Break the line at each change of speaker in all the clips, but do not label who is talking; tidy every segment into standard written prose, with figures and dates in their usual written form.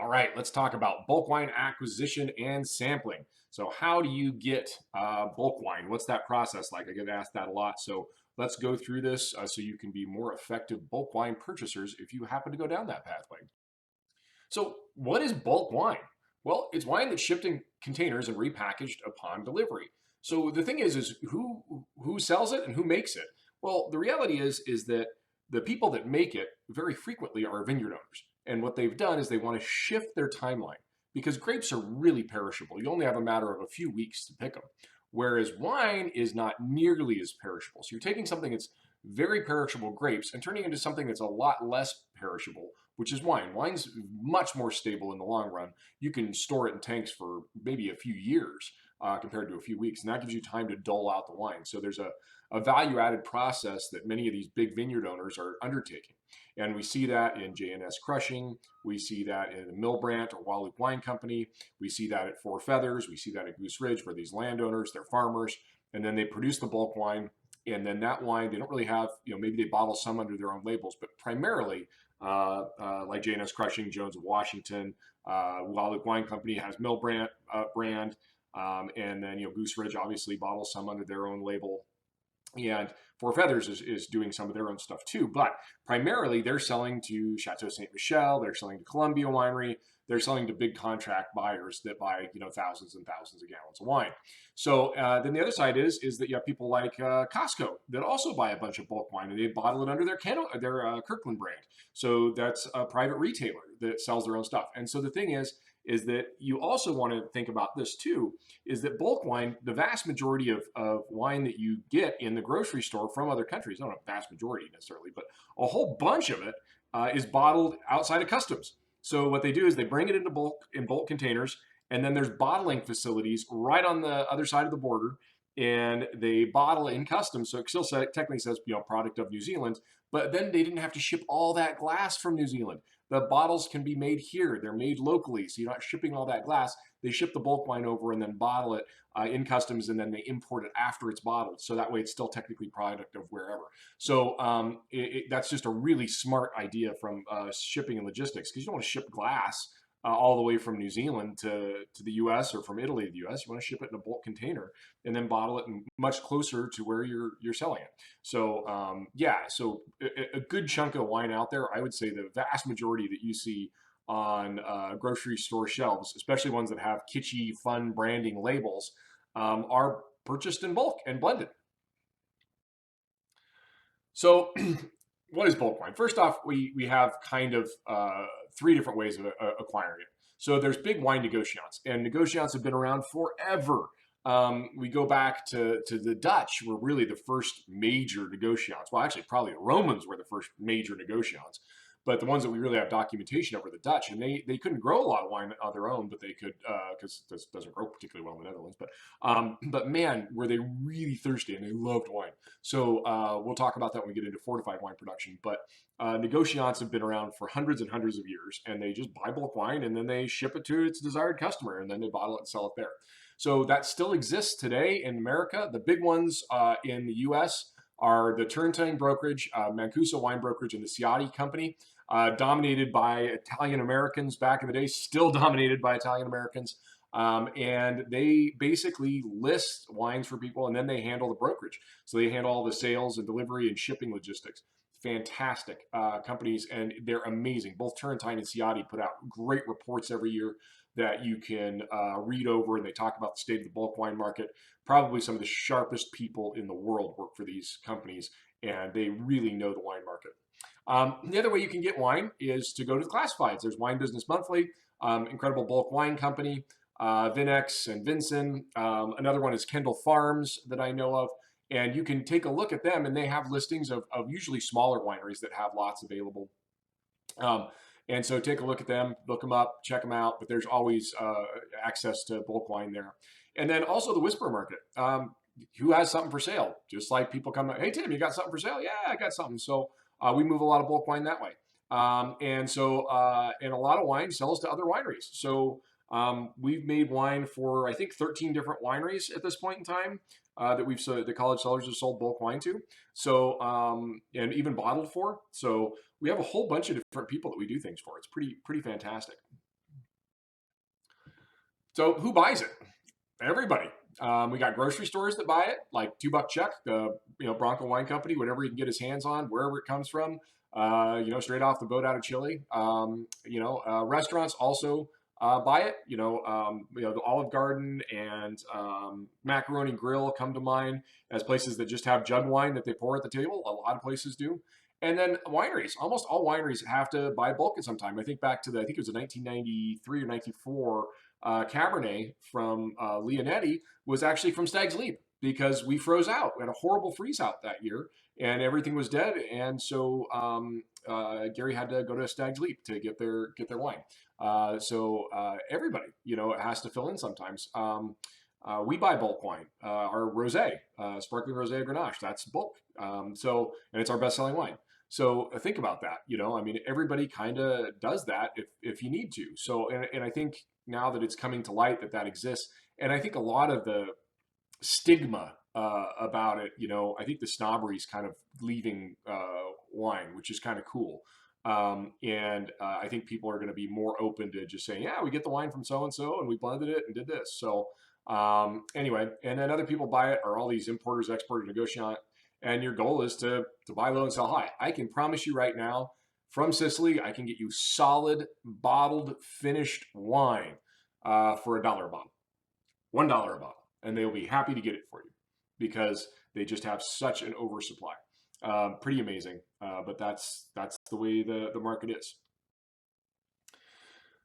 All right, let's talk about bulk wine acquisition and sampling. So, how do you get bulk wine? What's that process like? I get asked that a lot. So, let's go through this so you can be more effective bulk wine purchasers if you happen to go down that pathway. So, what is bulk wine? Well, it's wine that's shipped in containers and repackaged upon delivery. So the thing is who sells it and who makes it? Well, the reality is that the people that make it very frequently are vineyard owners. And what they've done is they want to shift their timeline because grapes are really perishable. You only have a matter of a few weeks to pick them. Whereas wine is not nearly as perishable. So you're taking something that's very perishable grapes and turning it into something that's a lot less perishable, which is wine. Wine's much more stable in the long run. You can store it in tanks for maybe a few years compared to a few weeks, and that gives you time to dole out the wine. So there's a value added process that many of these big vineyard owners are undertaking. And we see that in J&S Crushing. We see that in Millbrandt or Wally Wine Company. We see that at Four Feathers. We see that at Goose Ridge, where these landowners, they're farmers, and then they produce the bulk wine. And then that wine, they don't really have, maybe they bottle some under their own labels, but primarily like J&S Crushing, Jones of Washington, Wally Wine Company has Millbrandt brand, and then Goose Ridge obviously bottles some under their own label. And Four Feathers is doing some of their own stuff too, but primarily they're selling to Chateau Ste. Michelle, they're selling to Columbia Winery, they're selling to big contract buyers that buy thousands and thousands of gallons of wine. So then the other side is that you have people like Costco that also buy a bunch of bulk wine and they bottle it under their Kirkland brand. So that's a private retailer that sells their own stuff. And so the thing is that you also want to think about this too, is that bulk wine, the vast majority of wine that you get in the grocery store from other countries, not a vast majority necessarily, but a whole bunch of it is bottled outside of customs. So what they do is they bring it into bulk containers, and then there's bottling facilities right on the other side of the border, and they bottle in customs. So it still technically says product of New Zealand, but then they didn't have to ship all that glass from New Zealand. The bottles can be made here. They're made locally, so you're not shipping all that glass. They ship the bulk wine over and then bottle it in customs, and then they import it after it's bottled. So that way it's still technically product of wherever. So that's just a really smart idea from shipping and logistics, because you don't want to ship glass all the way from New Zealand to the U.S. or from Italy to the U.S. You want to ship it in a bulk container and then bottle it much closer to where you're selling it. So so a good chunk of wine out there, I would say the vast majority that you see on grocery store shelves, especially ones that have kitschy, fun branding labels, are purchased in bulk and blended. So what is bulk wine? First off, we have kind of three different ways of acquiring it. So there's big wine negociants, and negociants have been around forever. We go back to the Dutch were really the first major negociants. Well, actually, probably the Romans were the first major negociants, but the ones that we really have documentation of are the Dutch, and they couldn't grow a lot of wine on their own, but they could because this doesn't grow particularly well in the Netherlands. But man, were they really thirsty and they loved wine. So we'll talk about that when we get into fortified wine production. But negociants have been around for hundreds and hundreds of years, and they just buy bulk wine and then they ship it to its desired customer, and then they bottle it and sell it there. So that still exists today in America. The big ones in the U.S. are the Turrentine Brokerage, Mancuso Wine Brokerage, and the Ciotti Company, dominated by Italian Americans back in the day, still dominated by Italian Americans. And they basically list wines for people, and then they handle the brokerage. So they handle all the sales and delivery and shipping logistics. Fantastic companies, and they're amazing. Both Turrentine and Ciotti put out great reports every year that you can read over, and they talk about the state of the bulk wine market. Probably some of the sharpest people in the world work for these companies, and they really know the wine market. The other way you can get wine is to go to the classifieds. There's Wine Business Monthly, incredible bulk wine company, Vinex and Vinson. Another one is Kendall Farms that I know of. And you can take a look at them, and they have listings of usually smaller wineries that have lots available. And so take a look at them, look them up, check them out. But there's always access to bulk wine there. And then also the whisper market. Who has something for sale? Just like people come up, hey, Tim, you got something for sale? Yeah, I got something. So we move a lot of bulk wine that way. And a lot of wine sells to other wineries. So we've made wine for, I think, 13 different wineries at this point in time that the college sellers have sold bulk wine to. So, and even bottled for. So we have a whole bunch of different people that we do things for. It's pretty fantastic. So who buys it? Everybody. We got grocery stores that buy it, like $2 Chuck, the Bronco Wine Company, whatever he can get his hands on, wherever it comes from. Straight off the boat out of Chile. Restaurants also buy it. The Olive Garden and Macaroni Grill come to mind as places that just have jug wine that they pour at the table. A lot of places do. And then wineries, almost all wineries have to buy bulk at some time. I think back to I think it was a 1993 or 94 Cabernet from Leonetti was actually from Stag's Leap because we froze out. We had a horrible freeze out that year and everything was dead. And so Gary had to go to Stag's Leap to get their wine. Everybody, has to fill in sometimes. We buy bulk wine. Our rosé, sparkling rosé Grenache, that's bulk. And it's our best-selling wine. So think about that. I mean, everybody kind of does that if you need to. So, and I think now that it's coming to light that exists, and I think a lot of the stigma about it, I think the snobbery is kind of leaving wine, which is kind of cool. And I think people are going to be more open to just saying, yeah, we get the wine from so and so, and we blended it and did this. So anyway, and then other people buy it are all these importers, exporters, negotiant, and your goal is to buy low and sell high. I can promise you right now, from Sicily, I can get you solid bottled finished wine for $1 a bottle, $1 a bottle, and they will be happy to get it for you because they just have such an oversupply. Pretty amazing, but that's the way the market is.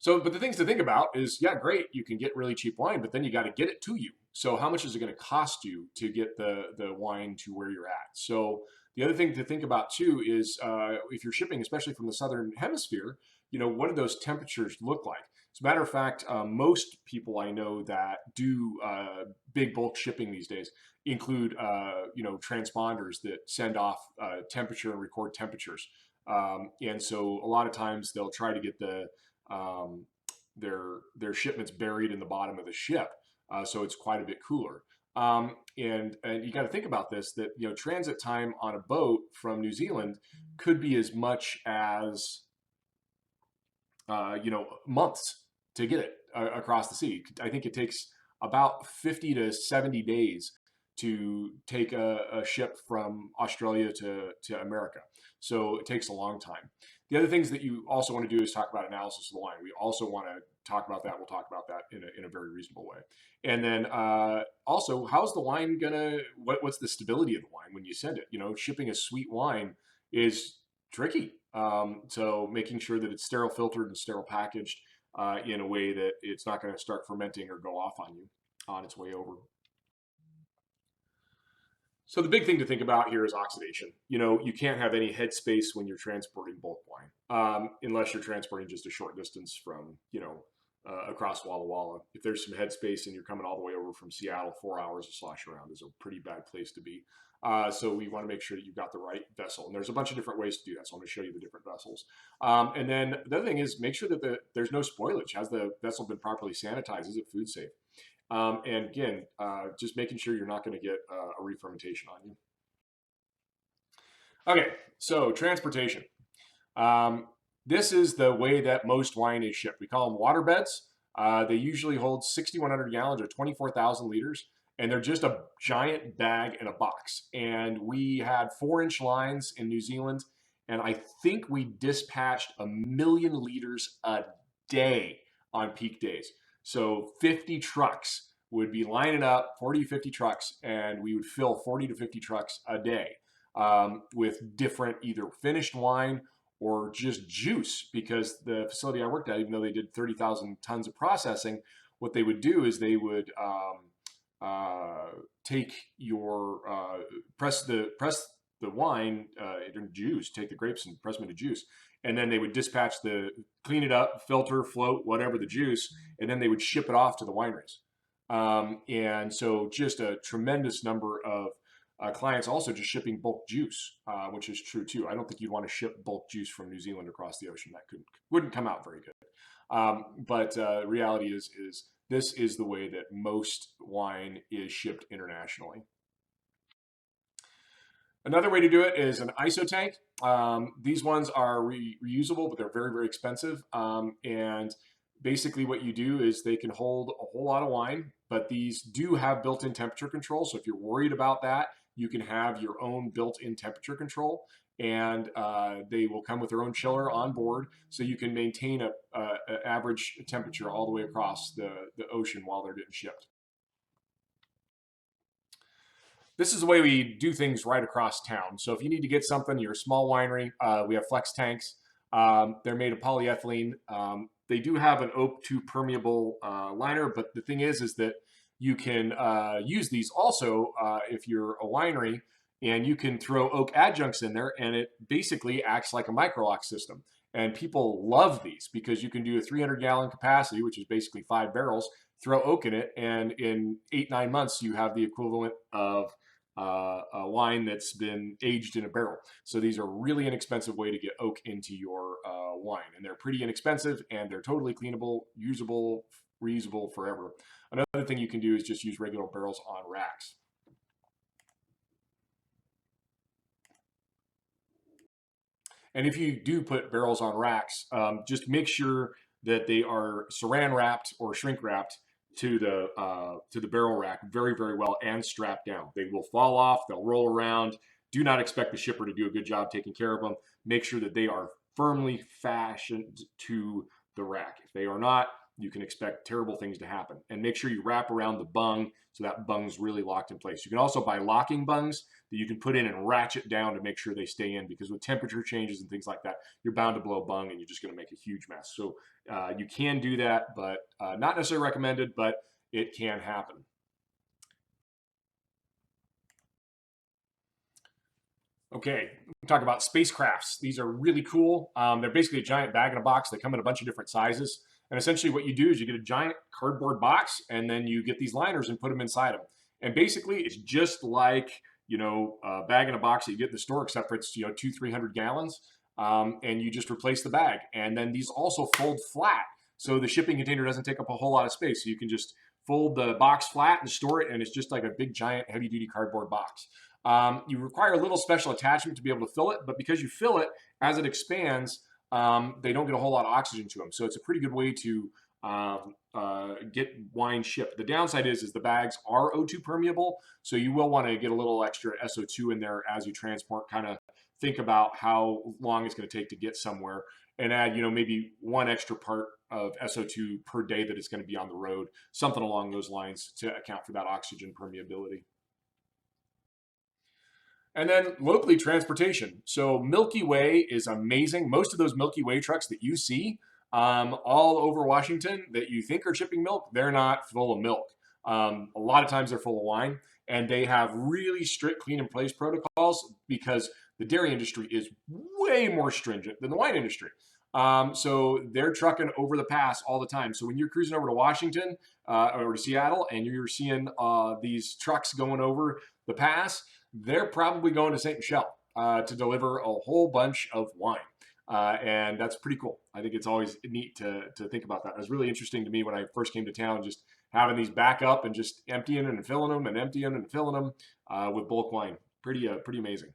So, but the things to think about is, yeah, great, you can get really cheap wine, but then you got to get it to you. So, how much is it going to cost you to get the wine to where you're at? So, the other thing to think about too is if you're shipping, especially from the southern hemisphere, what do those temperatures look like? As a matter of fact, most people I know that do big bulk shipping these days include, transponders that send off temperature and record temperatures. And so a lot of times they'll try to get um, their shipments buried in the bottom of the ship, so it's quite a bit cooler. And you got to think about this that transit time on a boat from New Zealand could be as much as months to get it across the sea. I think it takes about 50 to 70 days to take a ship from Australia to America. So it takes a long time. The other things that you also want to do is talk about analysis of the wine. We also want to talk about that. We'll talk about that in a very reasonable way. And then also, how's the wine gonna? What's the stability of the wine when you send it? Shipping a sweet wine is tricky. So making sure that it's sterile filtered and sterile packaged in a way that it's not going to start fermenting or go off on you on its way over. So the big thing to think about here is oxidation. You can't have any headspace when you're transporting bulk wine, unless you're transporting just a short distance from, across Walla Walla. If there's some headspace and you're coming all the way over from Seattle, 4 hours to slosh around is a pretty bad place to be. So we want to make sure that you've got the right vessel. And there's a bunch of different ways to do that. So I'm going to show you the different vessels. And then the other thing is make sure that there's no spoilage. Has the vessel been properly sanitized? Is it food safe? And again, just making sure you're not going to get a re-fermentation on you. Okay, so transportation. This is the way that most wine is shipped. We call them water beds. They usually hold 6,100 gallons or 24,000 liters, and they're just a giant bag in a box. And we had 4-inch lines in New Zealand, and I think we dispatched 1,000,000 liters a day on peak days. So 50 trucks would be lining up, 40 to 50 trucks, and we would fill 40 to 50 trucks a day with different either finished wine or just juice, because the facility I worked at, even though they did 30,000 tons of processing, what they would do is they would take your press the wine into juice, take the grapes and press them into juice, and then they would dispatch clean it up, filter, float, whatever the juice, and then they would ship it off to the wineries. And so just a tremendous number of clients also just shipping bulk juice, which is true too. I don't think you'd want to ship bulk juice from New Zealand across the ocean. That wouldn't come out very good. But reality is this is the way that most wine is shipped internationally. Another way to do it is an ISO tank. These ones are reusable, but they're very, very expensive. And basically what you do is they can hold a whole lot of wine, but these do have built-in temperature control. So if you're worried about that, you can have your own built-in temperature control, and they will come with their own chiller on board, so you can maintain a average temperature all the way across the ocean while they're getting shipped. This is the way we do things right across town. So if you need to get something, you're a small winery, we have flex tanks. They're made of polyethylene. They do have an oak to permeable liner, but the thing is that you can use these also if you're a winery, and you can throw oak adjuncts in there, and it basically acts like a micro-lock system. And people love these because you can do a 300-gallon capacity, which is basically 5 barrels, throw oak in it, and in 8, 9 months, you have the equivalent of a wine that's been aged in a barrel. So these are really inexpensive way to get oak into your wine, and they're pretty inexpensive, and they're totally cleanable, usable, reusable forever. Another thing you can do is just use regular barrels on racks. And if you do put barrels on racks, just make sure that they are saran wrapped or shrink wrapped to the barrel rack very, very well, and strapped down. They will fall off, they'll roll around. Do not expect the shipper to do a good job taking care of them. Make sure that they are firmly fastened to the rack. If they are not, you can expect terrible things to happen. And make sure you wrap around the bung so that bung's really locked in place. You can also buy locking bungs that you can put in and ratchet down to make sure they stay in, because with temperature changes and things like that, you're bound to blow a bung and you're just going to make a huge mess. So you can do that, but not necessarily recommended, but it can happen. Okay, we talk about spacecrafts. These are really cool. They're basically a giant bag in a box. They come in a bunch of different sizes. And essentially what you do is you get a giant cardboard box, and then you get these liners and put them inside them. And basically it's just like, a bag in a box that you get in the store, except for it's, 200-300 gallons. And you just replace the bag. And then these also fold flat. So the shipping container doesn't take up a whole lot of space. So you can just fold the box flat and store it, and it's just like a big, giant, heavy-duty cardboard box. You require a little special attachment to be able to fill it, but because you fill it, as it expands, they don't get a whole lot of oxygen to them. So it's a pretty good way to get wine shipped. The downside is the bags are O2 permeable, so you will want to get a little extra SO2 in there as you transport. Kind of think about how long it's going to take to get somewhere, and add, maybe one extra part of SO2 per day that it's going to be on the road, something along those lines to account for that oxygen permeability. And then locally, transportation. So Milky Way is amazing. Most of those Milky Way trucks that you see all over Washington that you think are shipping milk, they're not full of milk. A lot of times they're full of wine, and they have really strict clean in place protocols because the dairy industry is way more stringent than the wine industry. So they're trucking over the pass all the time. So when you're cruising over to Washington or to Seattle, and you're seeing these trucks going over the pass, they're probably going to St. Michel to deliver a whole bunch of wine. And that's pretty cool. I think it's always neat to think about that. It was really interesting to me when I first came to town, just having these back up and just emptying and filling them and emptying and filling them with bulk wine. Pretty amazing.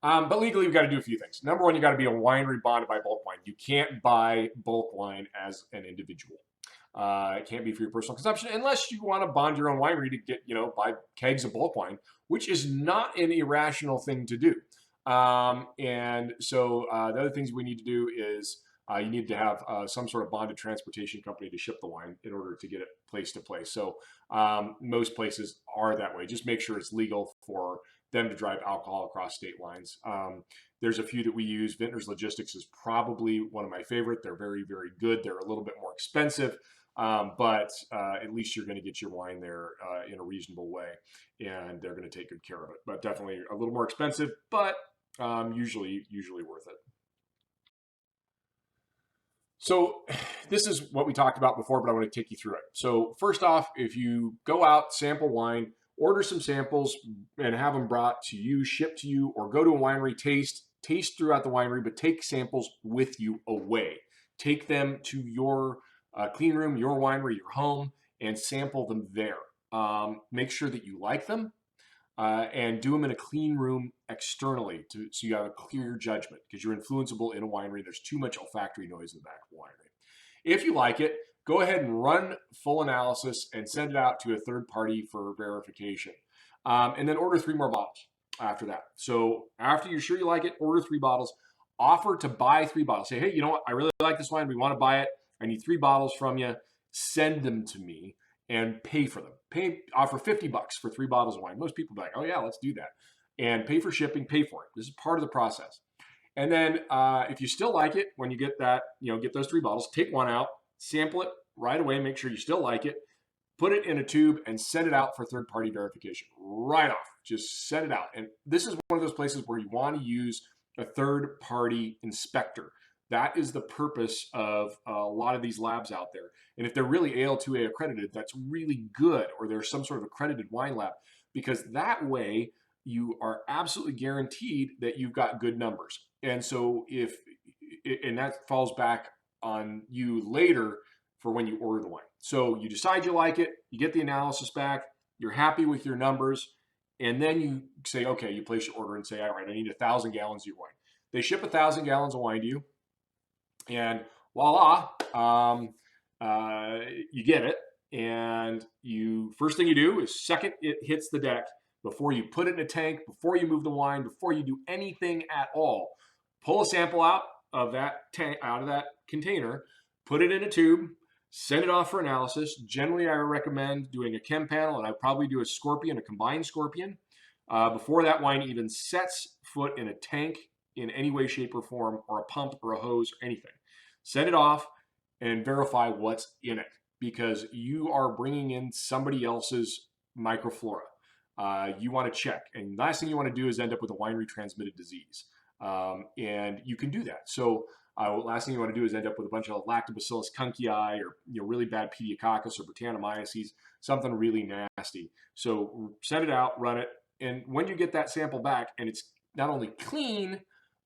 But legally, we've got to do a few things. Number one, you got to be a winery bonded by bulk wine. You can't buy bulk wine as an individual. It can't be for your personal consumption unless you want to bond your own winery to get, buy kegs of bulk wine, which is not an irrational thing to do. And so the other things we need to do is you need to have some sort of bonded transportation company to ship the wine in order to get it place to place. So most places are that way. Just make sure it's legal for them to drive alcohol across state lines. There's a few that we use. Vintners Logistics is probably one of my favorite. They're very, very good. They're a little bit more expensive, but at least you're going to get your wine there in a reasonable way, and they're going to take good care of it. But definitely a little more expensive, but usually worth it. So this is what we talked about before, but I want to take you through it. So first off, if you go out, sample wine, order some samples and have them brought to you, shipped to you, or go to a winery, taste throughout the winery, but take samples with you away. Take them to your clean room, your winery, your home, and sample them there. Make sure that you like them. And do them in a clean room externally so you have a clear judgment, because you're influenceable in a winery. There's too much olfactory noise in the back of the winery. If you like it, go ahead and run full analysis and send it out to a third party for verification. And then order 3 more bottles after that. So after you're sure you like it, order 3 bottles. Offer to buy 3 bottles. Say, hey, you know what? I really like this wine. We want to buy it. I need 3 bottles from you. Send them to me and pay for them. Offer $50 for 3 bottles of wine. Most people be like, oh yeah, let's do that. And pay for shipping, pay for it. This is part of the process. And then if you still like it, when you get that, get those 3 bottles, take one out, sample it right away, make sure you still like it, put it in a tube and send it out for third-party verification right off. Just send it out. And this is one of those places where you want to use a third-party inspector. That is the purpose of a lot of these labs out there. And if they're really AL2A accredited, that's really good, or there's some sort of accredited wine lab, because that way you are absolutely guaranteed that you've got good numbers. And so and that falls back on you later for when you order the wine. So you decide you like it, you get the analysis back, you're happy with your numbers, and then you say, okay, you place your order and say, all right, I need 1,000 gallons of your wine. They ship 1,000 gallons of wine to you, and voila, you get it. And first thing you do is second it hits the deck, before you put it in a tank, before you move the wine, before you do anything at all, pull a sample out of that tank, out of that container, put it in a tube, send it off for analysis. Generally, I recommend doing a chem panel, and I probably do a scorpion, a combined scorpion, before that wine even sets foot in a tank in any way, shape, or form, or a pump or a hose or anything. Send it off and verify what's in it, because you are bringing in somebody else's microflora. You want to check. And the last thing you want to do is end up with a winery transmitted disease. And you can do that. So last thing you want to do is end up with a bunch of Lactobacillus conchii, or really bad Pediococcus or Brettanomyces, something really nasty. So send it out, run it. And when you get that sample back and it's not only clean,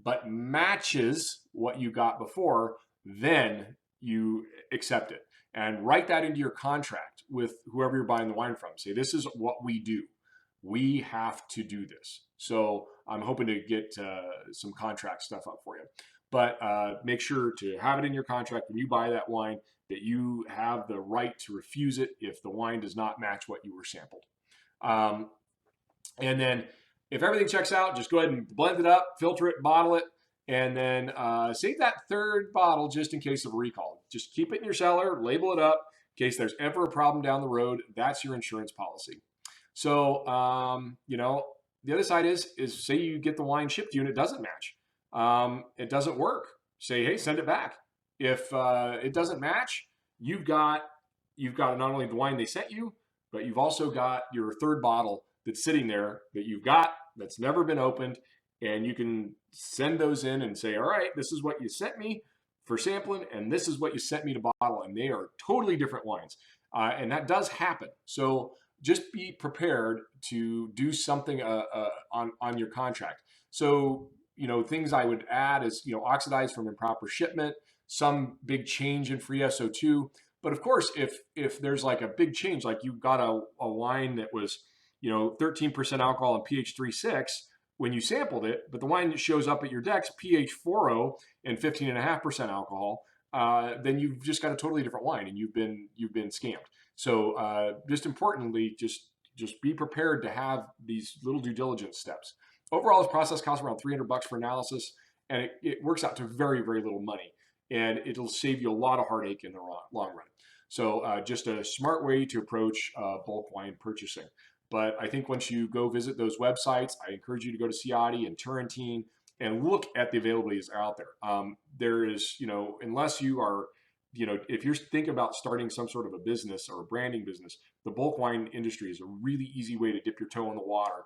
but matches what you got before, then you accept it. And write that into your contract with whoever you're buying the wine from. Say, this is what we do. We have to do this. So I'm hoping to get some contract stuff up for you. But make sure to have it in your contract when you buy that wine, that you have the right to refuse it if the wine does not match what you were sampled. And then if everything checks out, just go ahead and blend it up, filter it, bottle it, and then save that 3rd bottle just in case of a recall. Just keep it in your cellar, label it up in case there's ever a problem down the road. That's your insurance policy. So, the other side is say you get the wine shipped to you and it doesn't match. It doesn't work. Say, hey, send it back. If it doesn't match, you've got not only the wine they sent you, but you've also got your 3rd bottle that's sitting there that you've got that's never been opened, and you can send those in and say, all right, this is what you sent me for sampling, and this is what you sent me to bottle, and they are totally different wines. And that does happen. So just be prepared to do something on your contract. So, things I would add is, oxidized from improper shipment, some big change in free SO2. But of course, if there's like a big change, like you got a wine that was, 13% alcohol and pH 3.6 when you sampled it, but the wine that shows up at your decks, pH 4.0 and 15.5% alcohol, then you've just got a totally different wine, and you've been scammed. So just importantly, just be prepared to have these little due diligence steps. Overall, this process costs around $300 for analysis, and it works out to very, very little money, and it'll save you a lot of heartache in the long run. So just a smart way to approach bulk wine purchasing. But I think once you go visit those websites, I encourage you to go to Ciati and Turrentine and look at the availabilities out there. There is, unless you are, if you're thinking about starting some sort of a business or a branding business, the bulk wine industry is a really easy way to dip your toe in the water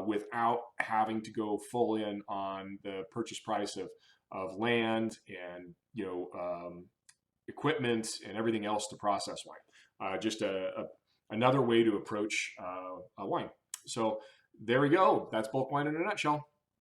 without having to go full in on the purchase price of land and, equipment and everything else to process wine. Just another way to approach wine. So there we go. That's bulk wine in a nutshell.